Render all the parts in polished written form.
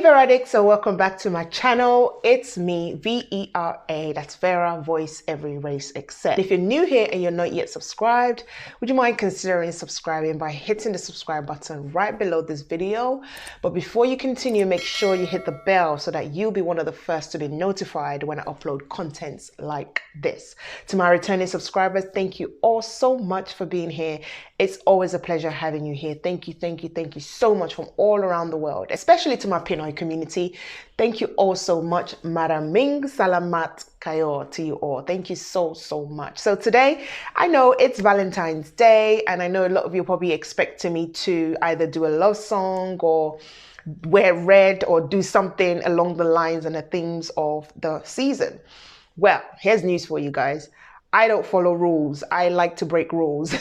Vera, so welcome back to my channel. It's me, VERA, that's Vera, voice every race except. If you're new here and you're not yet subscribed, would you mind considering subscribing by hitting the subscribe button right below this video? But before you continue, make sure you hit the bell so that you'll be one of the first to be notified when I upload contents like this. To my returning subscribers, thank you all so much for being here. It's always a pleasure having you here. Thank you so much from all around the world, especially to my Pinoy community. Thank you all so much. Maraming salamat kayo to you all. Thank you so much. So today, I know it's Valentine's Day, and I know a lot of you are probably expecting me to either do a love song or wear red or do something along the lines and the themes of the season. Well, here's news for you guys. I don't follow rules. I like to break rules.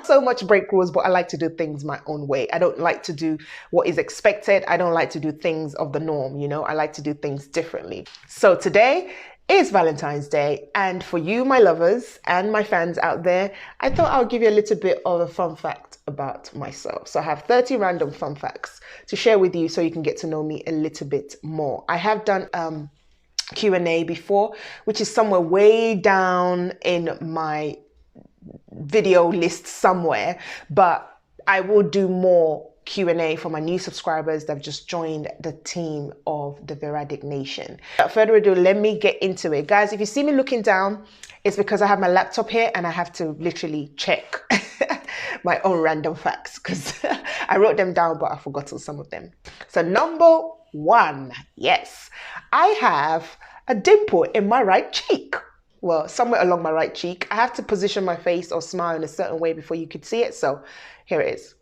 So much break rules, but I like to do things my own way. I don't like to do what is expected. I don't like to do things of the norm, you know. I like to do things differently. So today is Valentine's Day, and for you, my lovers and my fans out there, I thought I'll give you a little bit of a fun fact about myself. So I have 30 random fun facts to share with you so you can get to know me a little bit more. I have done Q&A before, which is somewhere way down in my video list somewhere, but I will do more Q&A for my new subscribers that have just joined the team of the Veradic Nation. Without further ado, let me get into it. Guys, if you see me looking down, it's because I have my laptop here and I have to literally check my own random facts because I wrote them down, but I forgot some of them. So number one, yes, I have a dimple in my right cheek. Well, somewhere along my right cheek. I have to position my face or smile in a certain way before you could see it. So here it is.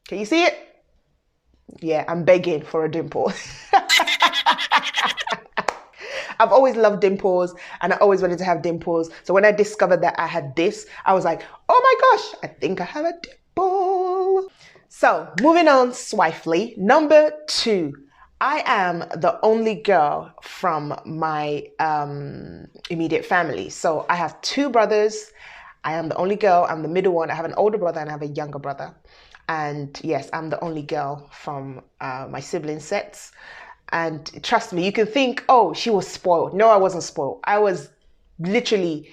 Can you see it? Yeah, I'm begging for a dimple. I've always loved dimples and I always wanted to have dimples. So when I discovered that I had this, I was like, oh my gosh, I think I have a dimple. So moving on swiftly. Number two. I am the only girl from my immediate family. So I have two brothers. I am the only girl. I'm the middle one. I have an older brother and I have a younger brother. And yes, I'm the only girl from my sibling sets. And trust me, you can think, oh, she was spoiled. No, I wasn't spoiled. I was literally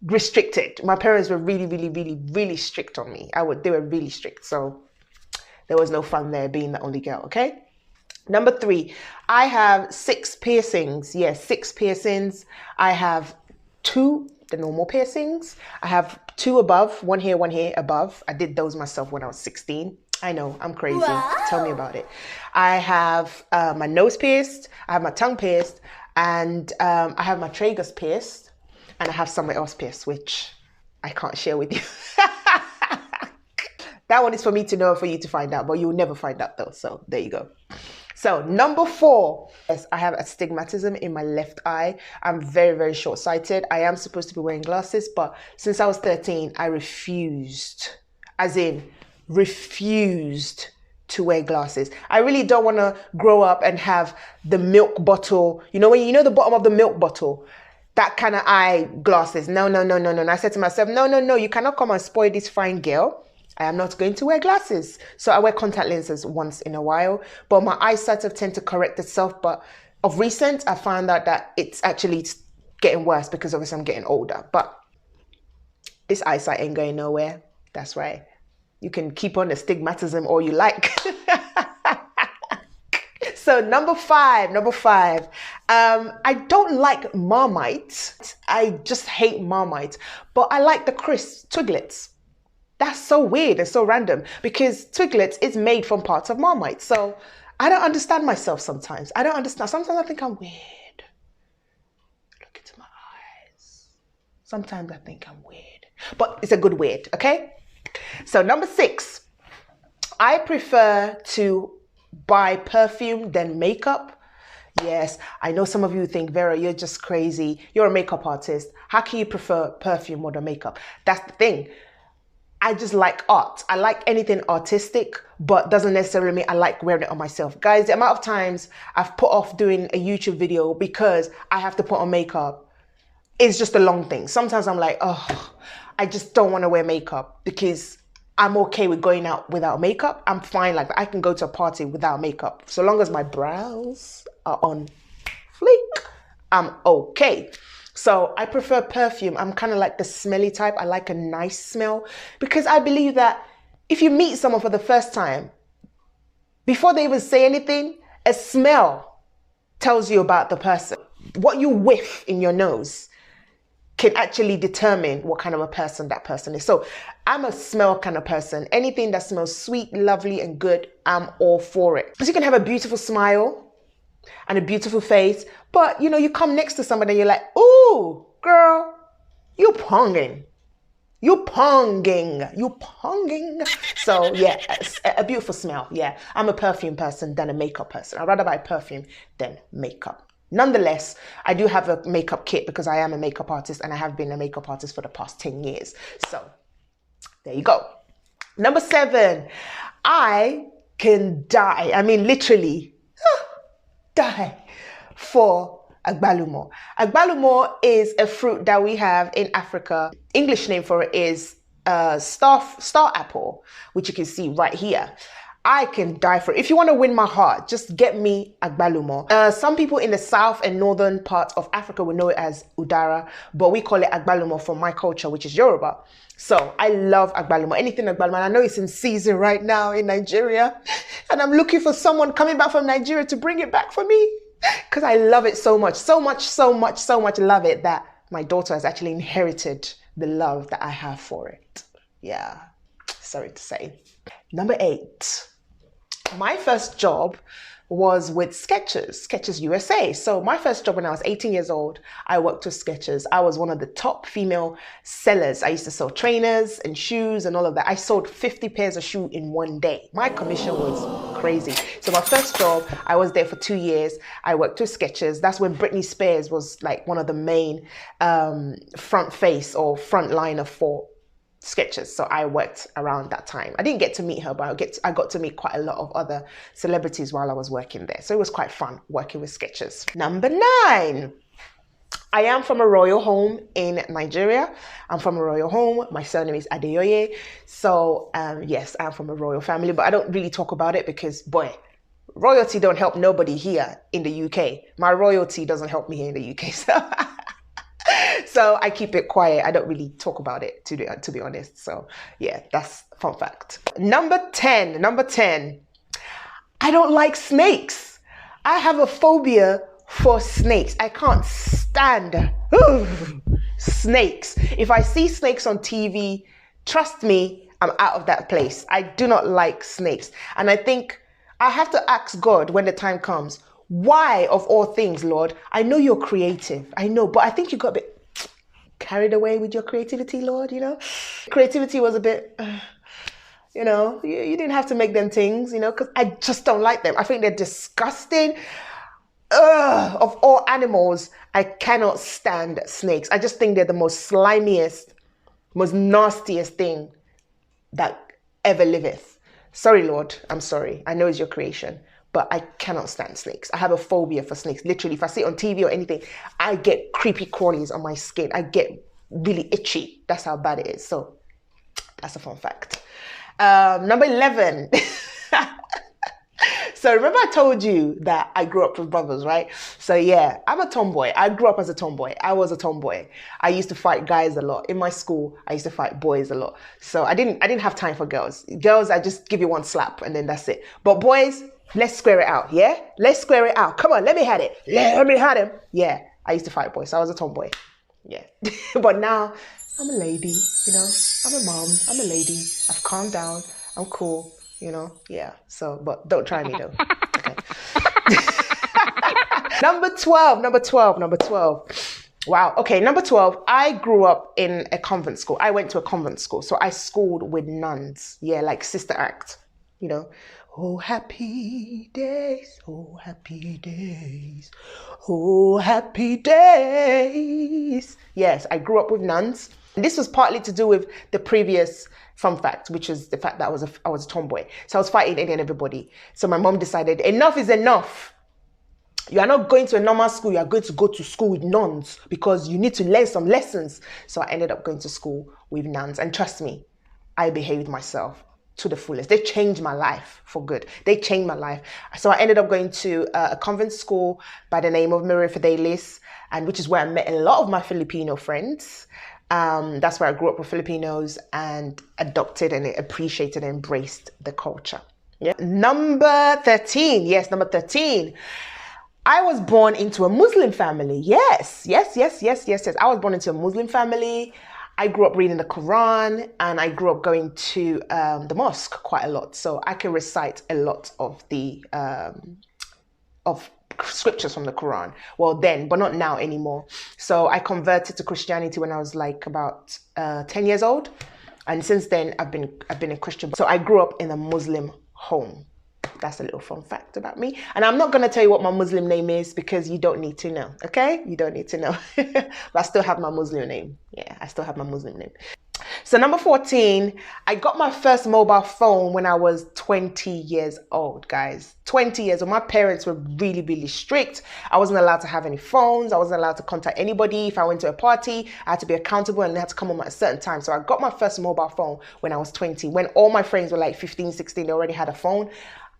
restricted. My parents were really strict on me. They were really strict. So there was no fun there being the only girl, okay? Number three, I have 6 piercings. Yes, 6 piercings. I have 2, the normal piercings. I have 2 above, one here above. I did those myself when I was 16. I know, I'm crazy. Wow. Tell me about it. I have my nose pierced. I have my tongue pierced. And I have my tragus pierced. And I have somewhere else pierced, which I can't share with you. That one is for me to know, for you to find out. But you'll never find out though. So there you go. So number 4, yes, I have astigmatism in my left eye. I'm very short-sighted. I am supposed to be wearing glasses, but since I was 13, I refused, as in refused to wear glasses. I really don't want to grow up and have the milk bottle, you know, when you know the bottom of the milk bottle, that kind of eye glasses. No. And I said to myself, no, you cannot come and spoil this fine girl. I am not going to wear glasses. So I wear contact lenses once in a while, but my eyesight have tend to correct itself. But of recent, I found out that it's actually getting worse because obviously I'm getting older, but this eyesight ain't going nowhere. That's right. You can keep on astigmatism all you like. So number five, I don't like Marmite. I just hate Marmite, but I like the crisp Twiglets. That's so weird and so random because Twiglets is made from parts of Marmite. So I don't understand myself sometimes. I don't understand. Sometimes I think I'm weird. Look into my eyes. Sometimes I think I'm weird, but it's a good weird, okay? So number 6, I prefer to buy perfume than makeup. Yes, I know some of you think, Vera, you're just crazy. You're a makeup artist. How can you prefer perfume more than makeup? That's the thing. I just like art. I like anything artistic, but doesn't necessarily mean I like wearing it on myself. Guys, the amount of times I've put off doing a YouTube video because I have to put on makeup is just a long thing. Sometimes I'm like, oh, I just don't want to wear makeup because I'm okay with going out without makeup. I'm fine like that. I can go to a party without makeup. So long as my brows are on fleek, I'm okay. So I prefer perfume. I'm kind of like the smelly type. I like a nice smell because I believe that if you meet someone for the first time, before they even say anything, a smell tells you about the person. What you whiff in your nose can actually determine what kind of a person that person is. So I'm a smell kind of person. Anything that smells sweet, lovely, and good, I'm all for it. Because you can have a beautiful smile and a beautiful face, but you know, you come next to somebody and you're like, ooh, girl, you ponging. You ponging. So yeah, a beautiful smell. Yeah, I'm a perfume person than a makeup person. I'd rather buy perfume than makeup. Nonetheless, I do have a makeup kit because I am a makeup artist and I have been a makeup artist for the past 10 years. So there you go. Number 7, I can die. I mean, literally die for 𝒦𝑒𝓅𝑅𝒜. 𝒦𝒦𝓅𝑅 is a fruit that we have in Africa. English name for it is star apple, which you can see right here. I can die for it. If you want to win my heart, just get me 𝒦𝒦𝓅𝑅𝒜. Some people in the south and northern parts of Africa will know it as udara, but we call it 𝒦𝒦𝓅𝑅𝒜 from my culture, which is Yoruba. So I love 𝒦𝒦𝓅𝑅𝒜, anything 𝒦𝒦𝓅𝑅𝒜. And I know it's in season right now in Nigeria, and I'm looking for someone coming back from Nigeria to bring it back for me because I love it so much love it that my daughter has actually inherited the love that I have for it. Yeah, sorry to say. Number 8. My first job was with Skechers USA. So my first job when I was 18 years old, I worked with Skechers. I was one of the top female sellers. I used to sell trainers and shoes and all of that. I sold 50 pairs of shoes in one day. My commission was crazy. So my first job, I was there for 2 years. I worked with Skechers. That's when Britney Spears was like one of the main front face or front liner for Skechers. So I worked around that time. I didn't get to meet her, but I got to meet quite a lot of other celebrities while I was working there. So it was quite fun working with Skechers. Number 9. I am from a royal home in Nigeria. I'm from a royal home. My surname is Adeoye. So yes, I'm from a royal family, but I don't really talk about it because, boy, royalty don't help nobody here in the UK. My royalty doesn't help me here in the UK. So I keep it quiet. I don't really talk about it, to be honest. So yeah, that's a fun fact. Number 10. I don't like snakes. I have a phobia for snakes. I can't stand snakes. If I see snakes on TV, trust me, I'm out of that place. I do not like snakes. And I think I have to ask God when the time comes, why of all things, Lord? I know you're creative. I know, but I think you got a bit carried away with your creativity, Lord, you know? Creativity was a bit, you know, you didn't have to make them things, you know, because I just don't like them. I think they're disgusting. Of all animals, I cannot stand snakes. I just think they're the most slimiest, most nastiest thing that ever liveth. Sorry, Lord, I'm sorry. I know it's your creation, but I cannot stand snakes. I have a phobia for snakes. Literally, if I see it on TV or anything, I get creepy crawlies on my skin. I get really itchy. That's how bad it is. So that's a fun fact. Number 11. So remember I told you that I grew up with brothers, right? So yeah, I'm a tomboy. I grew up as a tomboy. I was a tomboy. I used to fight guys a lot. In my school, I used to fight boys a lot. So I didn't have time for girls. Girls, I just give you one slap and then that's it. But boys, let's square it out, yeah? Let's square it out. Come on, let me have it. Let me have him. Yeah, I used to fight boys. So I was a tomboy. Yeah. But now, I'm a lady, you know? I'm a mom. I'm a lady. I've calmed down. I'm cool, you know? Yeah. So, but don't try me though. Okay. Number 12. Wow. Okay, number 12. I grew up in a convent school. I went to a convent school. So I schooled with nuns. Yeah, like Sister Act, you know? Oh, happy days, oh, happy days, oh, happy days. Yes, I grew up with nuns. And this was partly to do with the previous fun fact, which is the fact that I was a tomboy. So I was fighting any and everybody. So my mom decided, enough is enough. You are not going to a normal school. You are going to go to school with nuns because you need to learn some lessons. So I ended up going to school with nuns. And trust me, I behaved myself to the fullest. They changed my life for good. They changed my life. So I ended up going to a convent school by the name of 𝒦𝑒𝑒𝑅𝒽, and which is where I met a lot of my Filipino friends. That's where I grew up with Filipinos and adopted and appreciated and embraced the culture. Yeah. Number 13. Yes, number 13. I was born into a Muslim family. Yes. I was born into a Muslim family. I grew up reading the Quran, and I grew up going to the mosque quite a lot. So I can recite a lot of the scriptures from the Quran. Well then, but not now anymore. So I converted to Christianity when I was like about 10 years old. And since then I've been a Christian. So I grew up in a Muslim home. That's a little fun fact about me. And I'm not going to tell you what my Muslim name is because you don't need to know. Okay? You don't need to know. But I still have my Muslim name. Yeah, I still have my Muslim name. So number 14, I got my first mobile phone when I was 20 years old, guys. 20 years old. My parents were really, really strict. I wasn't allowed to have any phones. I wasn't allowed to contact anybody. If I went to a party, I had to be accountable and they had to come home at a certain time. So I got my first mobile phone when I was 20. When all my friends were like 15, 16, they already had a phone.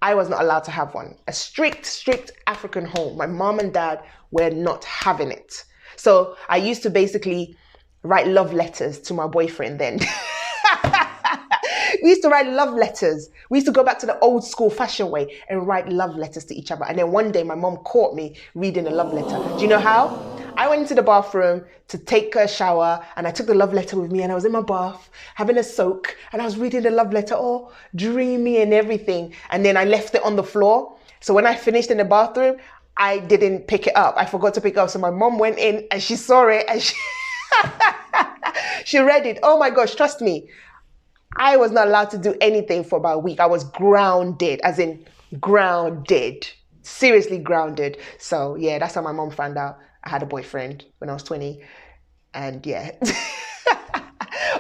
I was not allowed to have one. A strict African home. My mom and dad were not having it. So I used to basically write love letters to my boyfriend then. We used to write love letters. We used to go back to the old school fashion way and write love letters to each other. And then one day my mom caught me reading a love letter. Do you know how? I went into the bathroom to take a shower and I took the love letter with me and I was in my bath having a soak and I was reading the love letter, all dreamy and everything. And then I left it on the floor. So when I finished in the bathroom, I didn't pick it up. I forgot to pick it up. So my mom went in and she saw it and she read it. Oh my gosh, trust me. I was not allowed to do anything for about a week. I was grounded, as in grounded, seriously grounded. So yeah, that's how my mom found out I had a boyfriend when I was 20. And yeah,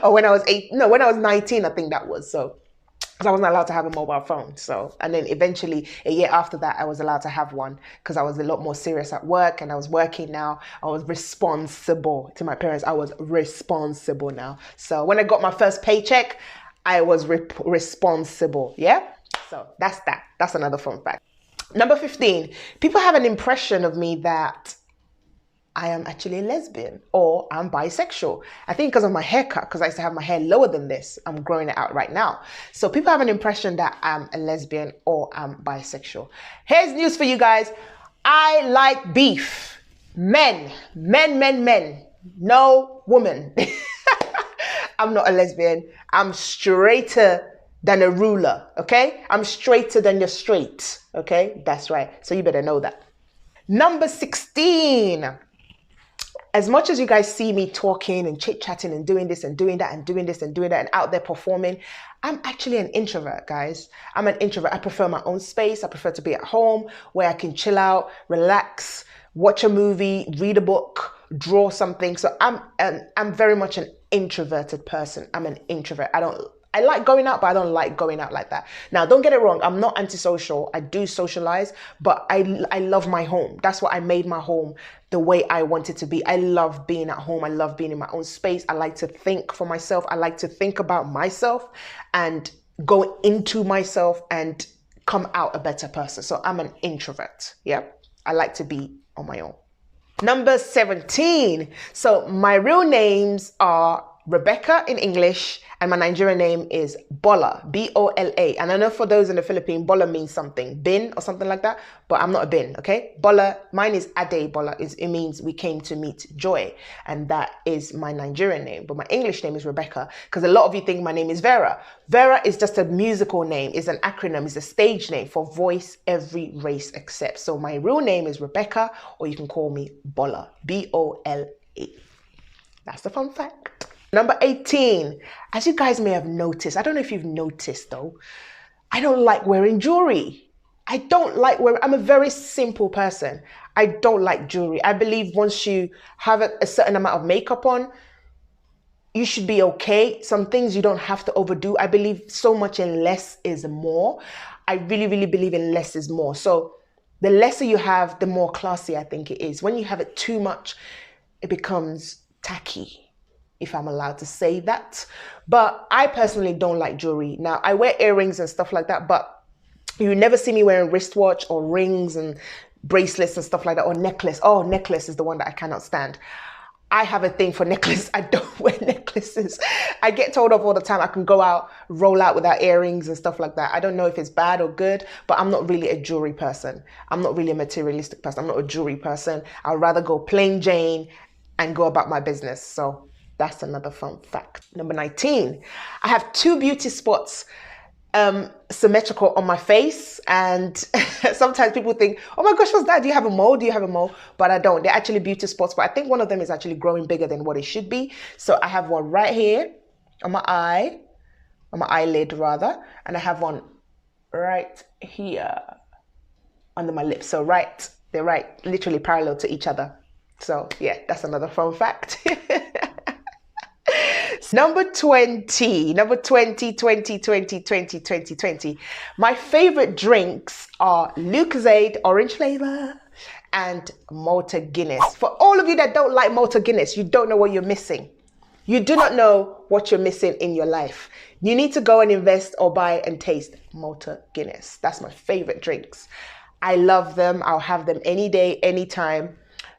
or when I was 19, I think that was. So I wasn't allowed to have a mobile phone. So, and then eventually a year after that, I was allowed to have one because I was a lot more serious at work and I was working now. I was responsible to my parents. I was responsible now. So when I got my first paycheck, I was responsible. Yeah. So that's that. That's another fun fact. Number 15, people have an impression of me that I am actually a lesbian or I'm bisexual. I think because of my haircut, because I used to have my hair lower than this. I'm growing it out right now. So people have an impression that I'm a lesbian or I'm bisexual. Here's news for you guys. I like beef. Men. No woman. I'm not a lesbian. I'm straighter than a ruler, okay? I'm straighter than you're straight, okay? That's right. So you better know that. Number 16. As much as you guys see me talking and chit-chatting and doing this and doing that and doing this and doing that and out there performing, I'm actually an introvert, guys. I'm an introvert. I prefer my own space. I prefer to be at home where I can chill out, relax, watch a movie, read a book, draw something. So I'm very much an introverted person. I'm an introvert. I like going out, but I don't like going out like that. Now, don't get it wrong. I'm not antisocial. I do socialize, but I love my home. That's what I made my home the way I want it to be. I love being at home. I love being in my own space. I like to think for myself. I like to think about myself and go into myself and come out a better person. So I'm an introvert. Yeah. I like to be on my own. Number 17. So my real names are Rebecca in English, and my Nigerian name is Bola, B-O-L-A. And I know for those in the Philippines, Bola means something, bin or something like that, but I'm not a bin, okay? Bola, mine is Ade Bola. It means we came to meet joy, and that is my Nigerian name. But my English name is Rebecca, because a lot of you think my name is Vera. Vera is just a musical name, it's an acronym, it's a stage name for voice every race accepts. So my real name is Rebecca, or you can call me Bola, B-O-L-A. That's the fun fact. Number 18, as you guys may have noticed, I don't know if you've noticed though, I don't like wearing jewelry. I'm a very simple person. I don't like jewelry. I believe once you have a certain amount of makeup on, you should be okay. Some things you don't have to overdo. I believe so much in less is more. I really, really believe in less is more. So the lesser you have, the more classy I think it is. When you have it too much, it becomes tacky. if I'm allowed to say that. But I personally don't like jewelry. Now, I wear earrings and stuff like that, but you never see me wearing wristwatch or rings and bracelets and stuff like that, or necklace. Oh, necklace is the one that I cannot stand. I have a thing for necklace. I don't wear necklaces. I get told off all the time. I can go out, roll out without earrings and stuff like that. I don't know if it's bad or good, but I'm not really a jewelry person. I'm not really a materialistic person. I'm not a jewelry person. I'd rather go plain Jane and go about my business. So that's another fun fact. Number 19, I have 2 beauty spots symmetrical on my face, and sometimes people think, oh my gosh, what's that? Do you have a mole? Do you have a mole? But I don't. They're actually beauty spots, but I think one of them is actually growing bigger than what it should be. So I have one right here on my eye, on my eyelid rather, and I have one right here under my lips. So they're right, literally parallel to each other. So yeah, that's another fun fact. Number 20. My favorite drinks are Lucozade orange flavor and Malta Guinness. For all of you that don't like Malta Guinness, you don't know what you're missing. You do not know what you're missing in your life. You need to go and invest or buy and taste Malta Guinness. That's my favorite drinks. I love them. I'll have them any day, anytime.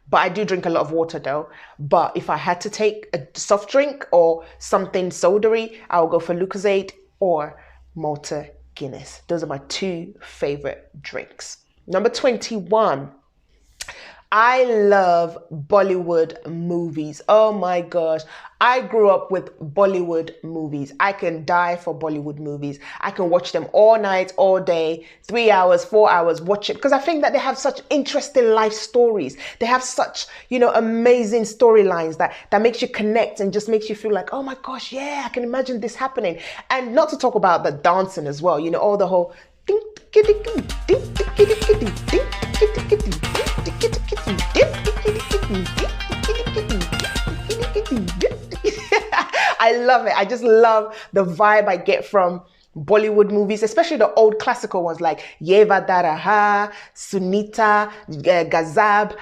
But I do drink a lot of water though. But if I had to take a soft drink or something soda-y, I'll go for Lucozade or Malta Guinness. Those are my 2 favorite drinks. Number 21. I love Bollywood movies. Oh my gosh. I grew up with Bollywood movies. I can die for Bollywood movies. I can watch them all night, all day, 3 hours, 4 hours, watch it. Because I think that they have such interesting life stories. They have such, amazing storylines that makes you connect and just makes you feel like, oh my gosh, yeah, I can imagine this happening. And not to talk about the dancing as well. All the whole I love it. I just love the vibe I get from Bollywood movies, especially the old classical ones like 𝒦𝑒𝑒𝓅𝒽, Sunita, Gazab,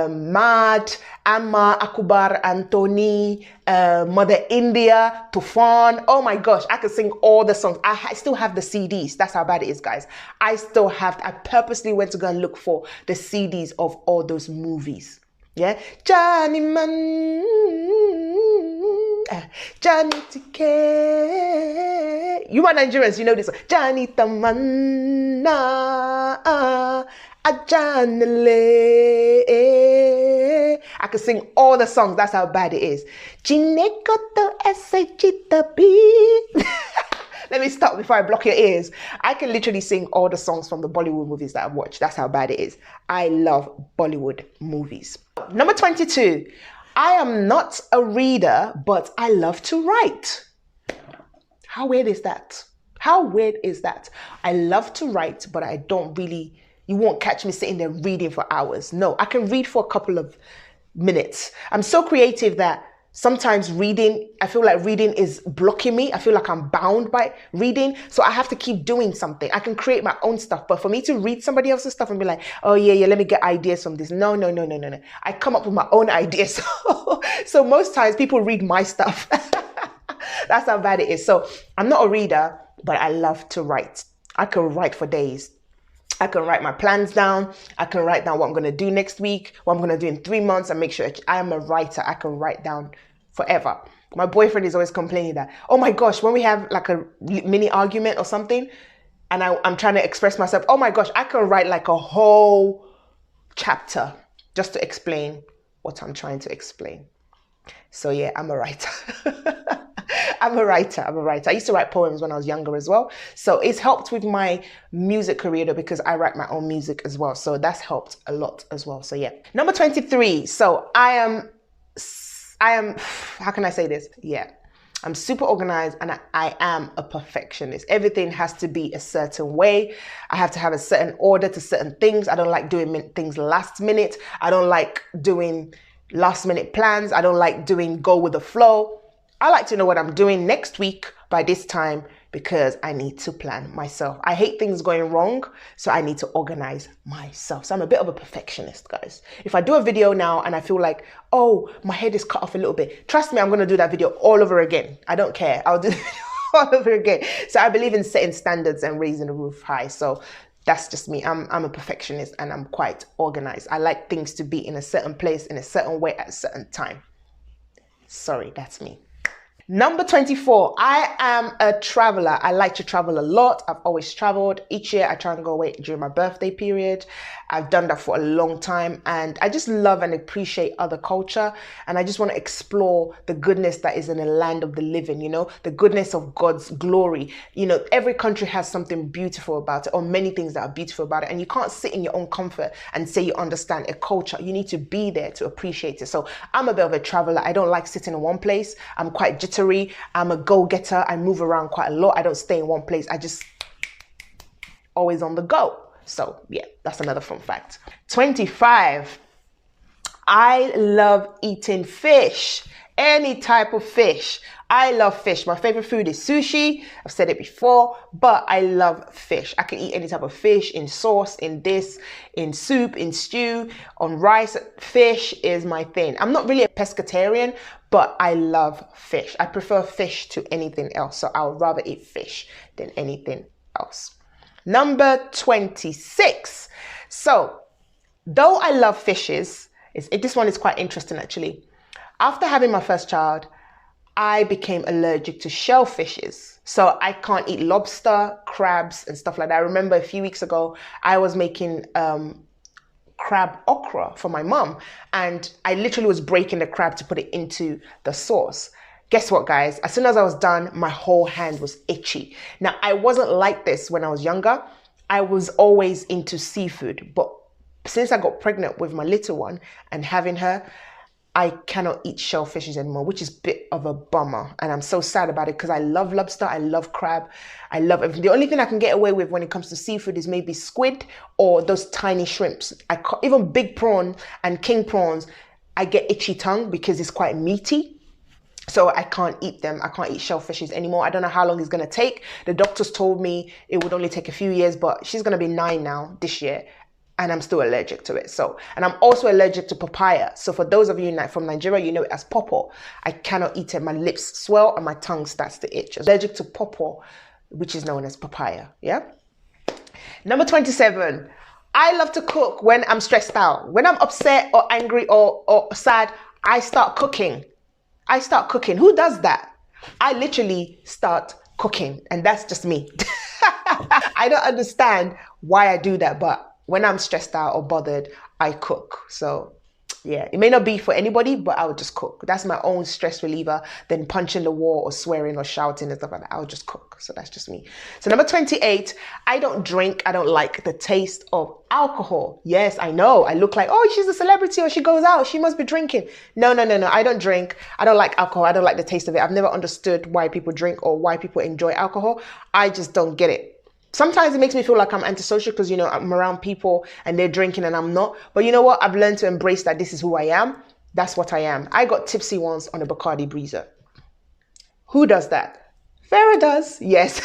Mad, Amma, Akbar, Anthony, Mother India, Tufan. Oh my gosh, I could sing all the songs. I still have the CDs. That's how bad it is, guys. I purposely went to go and look for the CDs of all those movies. Yeah, Johnny Man, Johnny TK. You are Nigerians, you know this one. Johnny Tamanna, Ajanale. I can sing all the songs. That's how bad it is. Chinekoto SHTB. Let me stop before I block your ears. I can literally sing all the songs from the Bollywood movies that I've watched. That's how bad it is. I love Bollywood movies. Number 22. I am not a reader, but I love to write. How weird is that? How weird is that? I love to write, but I don't really, you won't catch me sitting there reading for hours. No, I can read for a couple of minutes. I'm so creative that sometimes reading, I feel like reading is blocking me. I feel like I'm bound by reading. So I have to keep doing something. I can create my own stuff. But for me to read somebody else's stuff and be like, oh yeah, let me get ideas from this. No. I come up with my own ideas. So most times people read my stuff. That's how bad it is. So I'm not a reader, but I love to write. I can write for days. I can write my plans down. I can write down what I'm going to do next week, what I'm going to do in 3 months, and make sure I am a writer. I can write down forever. My boyfriend is always complaining that, oh my gosh, when we have like a mini argument or something, and I'm trying to express myself, oh my gosh, I can write like a whole chapter just to explain what I'm trying to explain. So yeah, I'm a writer. I'm a writer. I used to write poems when I was younger as well. So it's helped with my music career though, because I write my own music as well. So that's helped a lot as well. So yeah. Number 23. So I am, how can I say this? Yeah. I'm super organized and I am a perfectionist. Everything has to be a certain way. I have to have a certain order to certain things. I don't like doing things last minute. I don't like doing last minute plans. I don't like doing go with the flow. I like to know what I'm doing next week by this time because I need to plan myself. I hate things going wrong, so I need to organize myself. So I'm a bit of a perfectionist, guys. If I do a video now and I feel like, oh, my head is cut off a little bit, trust me, I'm going to do that video all over again. I don't care. I'll do the video all over again. So I believe in setting standards and raising the roof high. So that's just me. I'm a perfectionist and I'm quite organized. I like things to be in a certain place, in a certain way, at a certain time. Sorry, that's me. Number 24, I am a traveler. I like to travel a lot. I've always traveled. Each year I try and go away during my birthday period. I've done that for a long time and I just love and appreciate other culture. And I just want to explore the goodness that is in the land of the living, you know, the goodness of God's glory. You know, every country has something beautiful about it, or many things that are beautiful about it. And you can't sit in your own comfort and say you understand a culture. You need to be there to appreciate it. So I'm a bit of a traveler. I don't like sitting in one place. I'm quite jittery. I'm a go-getter. I move around quite a lot. I don't stay in one place. I just always on the go. So yeah, that's another fun fact. 25, I love eating fish, any type of fish. I love fish. My favorite food is sushi. I've said it before, but I love fish. I can eat any type of fish in sauce, in this, in soup, in stew, on rice. Fish is my thing. I'm not really a pescatarian, but I love fish. I prefer fish to anything else. So I would rather eat fish than anything else. Number 26. So though I love fishes, this one is quite interesting actually. After having my first child, I became allergic to shellfishes. So I can't eat lobster, crabs and stuff like that. I remember a few weeks ago, I was making crab okra for my mom. And I literally was breaking the crab to put it into the sauce. Guess what, guys? As soon as I was done, my whole hand was itchy. Now, I wasn't like this when I was younger. I was always into seafood. But since I got pregnant with my little one and having her, I cannot eat shellfishes anymore, which is a bit of a bummer. And I'm so sad about it because I love lobster, I love crab, I love everything. The only thing I can get away with when it comes to seafood is maybe squid or those tiny shrimps. Even big prawn and king prawns, I get itchy tongue because it's quite meaty. So I can't eat them. I can't eat shellfishes anymore. I don't know how long it's going to take. The doctors told me it would only take a few years, but she's going to be 9 now this year. And I'm still allergic to it. So, and I'm also allergic to papaya. So for those of you from Nigeria, you know it as pawpaw. I cannot eat it. My lips swell and my tongue starts to itch. Allergic to pawpaw, which is known as papaya. Yeah. Number 27. I love to cook when I'm stressed out. When I'm upset or angry or sad, I start cooking. I start cooking. Who does that? I literally start cooking, and that's just me. I don't understand why I do that, but when I'm stressed out or bothered, I cook. So yeah, it may not be for anybody, but I would just cook. That's my own stress reliever than punching the wall or swearing or shouting and stuff like that. I would just cook. So that's just me. So number 28, I don't drink. I don't like the taste of alcohol. Yes, I know. I look like, oh, she's a celebrity or she goes out. She must be drinking. No. I don't drink. I don't like alcohol. I don't like the taste of it. I've never understood why people drink or why people enjoy alcohol. I just don't get it. Sometimes it makes me feel like I'm antisocial because, you know, I'm around people and they're drinking and I'm not. But you know what? I've learned to embrace that this is who I am. That's what I am. I got tipsy once on a 𝒦𝑒𝓅𝒽. Who does that? Vera does. Yes.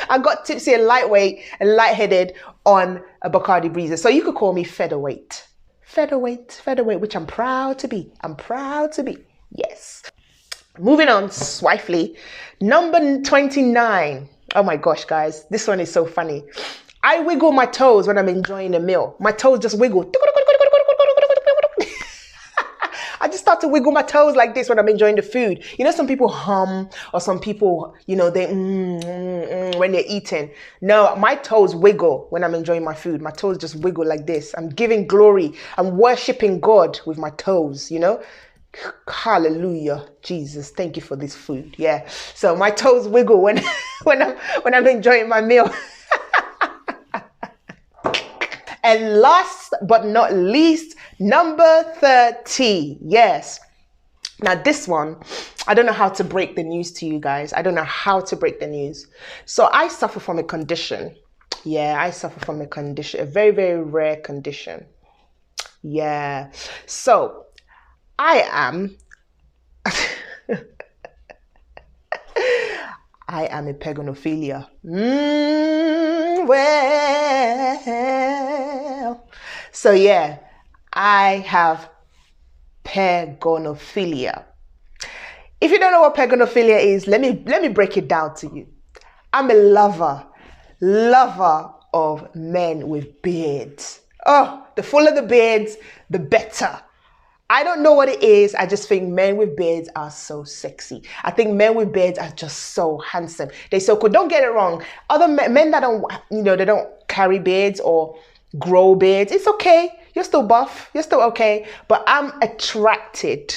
I got tipsy and lightweight and lightheaded on a 𝒦𝓅𝒽. So you could call me featherweight. Featherweight, which I'm proud to be. I'm proud to be. Yes. Moving on swiftly. Number 29. Oh my gosh, guys, this one is so funny. I wiggle my toes when I'm enjoying a meal. My toes just wiggle. I just start to wiggle my toes like this when I'm enjoying the food. You know, some people hum or some people, you know, they when they're eating. No, my toes wiggle when I'm enjoying my food. My toes just wiggle like this. I'm giving glory. I'm worshiping God with my toes, you know. Hallelujah, Jesus, thank you for this food. Yeah, so my toes wiggle when I'm enjoying my meal. And last but not least, number 30. Yes, now this one, I don't know how to break the news to you guys. I don't know how to break the news. So I suffer from a condition. Yeah, I suffer from a condition, a very, very rare condition. Yeah, so I am I am a paganophilia. Well, so yeah, I have paganophilia. If you don't know what paganophilia is, let me break it down to you. I'm a lover of men with beards. Oh, the fuller the beards, the better. I don't know what it is. I just think men with beards are so sexy. I think men with beards are just so handsome. They're so cool. Don't get it wrong. Other men that don't, they don't carry beards or grow beards, it's okay. You're still buff. You're still okay. But I'm attracted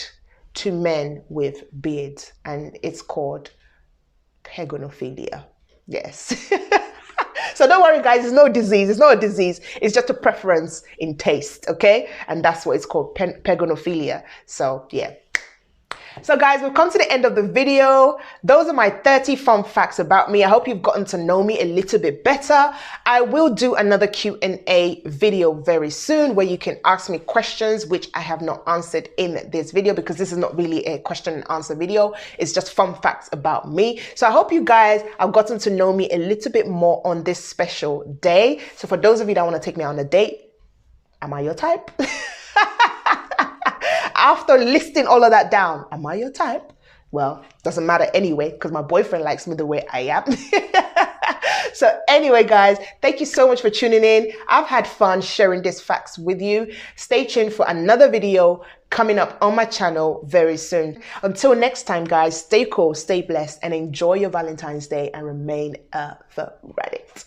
to men with beards, and it's called paganophilia. Yes. So don't worry, guys. It's no disease. It's not a disease. It's just a preference in taste, okay? And that's what it's called, paganophilia. So yeah. So guys, we've come to the end of the video. Those are my 30 fun facts about me. I hope you've gotten to know me a little bit better. I will do another Q&A video very soon where you can ask me questions which I have not answered in this video, because this is not really a question and answer video. It's just fun facts about me. So I hope you guys have gotten to know me a little bit more on this special day. So for those of you that want to take me on a date, am I your type? After listing all of that down, am I your type? Well, doesn't matter anyway, because my boyfriend likes me the way I am. So anyway, guys, thank you so much for tuning in. I've had fun sharing these facts with you. Stay tuned for another video coming up on my channel very soon. Until next time, guys, stay cool, stay blessed, and enjoy your Valentine's Day and remain the Reddit.